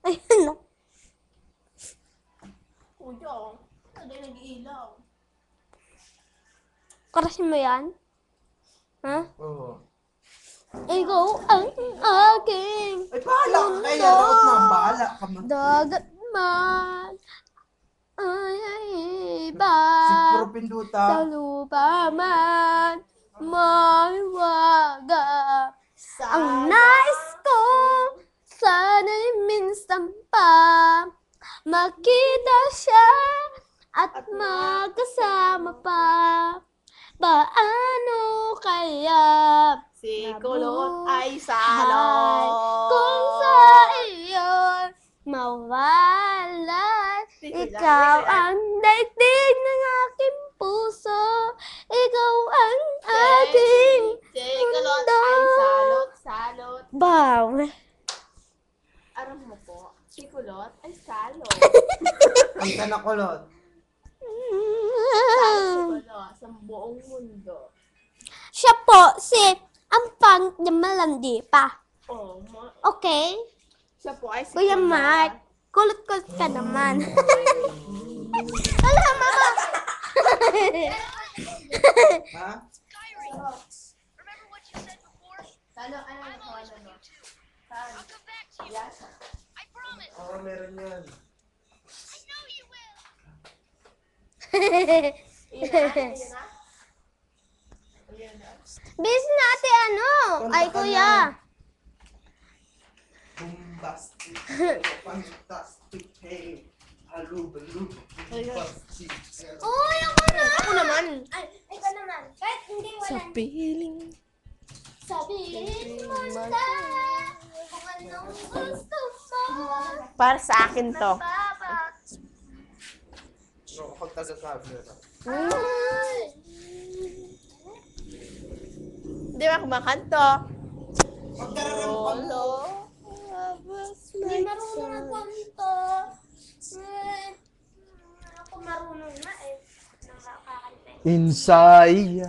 Ayun na. Kuya, hindi nag-iilaw. Karasin mo yan? Ha? Oo. Ikaw ang aking Ay, bahala ka kaya. Raot na, bahala ka man. dagat man ay iba. Siguro pinduta. Sa lupa man mahiwaga. Ang nais ko sana'y minsan pa makita siya at magkasama pa. Paano kaya Si kulot ay buhay salot. kung sa iyo'y mawalay? Ikaw ang daigdig ng aking puso. Ikaw ang aking Si kulot mundo. ay salot, salot. Wow! Aram mo po, si kulot ay salot. Ang kanakulot. Salot si kulot sa buong mundo. Siya po si ang pangit na malandi pa. Oh, Okay? siya po ay si Kuya kulot. Mark, kulot-kulot ka naman. Wala, mama! Ha? Ano mo? Saan? Yes. Oo, meron yan. Iyan na? Bis natin ano? Ay, Kanta ka kuya. Bombastic. Fantastic. Hey. Halubalu. Bombastic. Uy, ako na! Ako naman. Ay, ikaw naman. Kahit hindi wala. piling. Sabihin mo na kung anong gusto mo. Para sa akin to. Papa. No, kapag taga-sabi na. Ay. Di ba kumakanto? Magkararam pa mo. Hindi marunong ang kanto. Ako marunong na eh. Nakakakanta eh. Inside.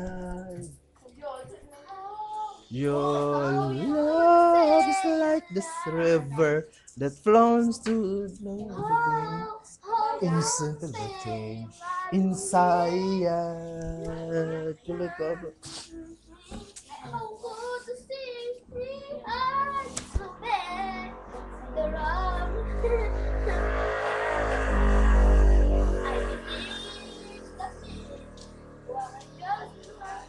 Your love is like this river that flows to the inside. Inside. Tuloy pa ba? How good to see me eyes so bad. The wrong. I believe that me. What I just want.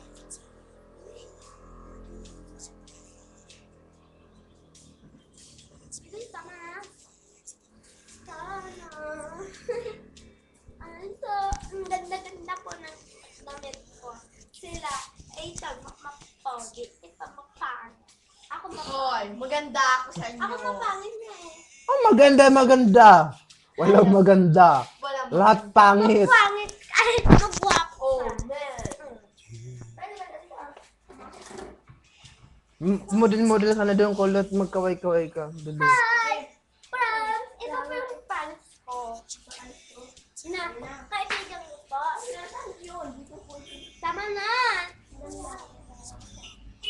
Sige, tama na. Sana. Ang ganda-ganda po ng damit ko. Sila ay pogi. Ito mapangit. Ako Hoy, maganda ako sa inyo. Ako mapangit na eh. Oh, maganda, maganda. Walang maganda. Walang Lahat pangit. Pangit. Ay, magwapo. Oh, man. Model-model ka na doon, kulot. Magkaway-kaway ka. Dali. Hi! Friends! Ito po yung friends ko. Na, kaibigan ko po. Nasaan yun? Tama na!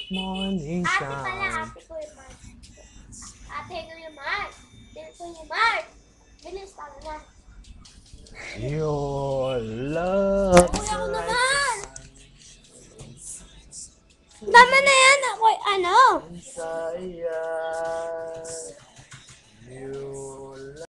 Morning Ate pala, shine. ate ko yung Mark. Ate ko yung Mark. Ate ko yung Mark. Bilis, tama na. Your love. Uy, ako naman! Tama na yan! Ako, ano? Inside.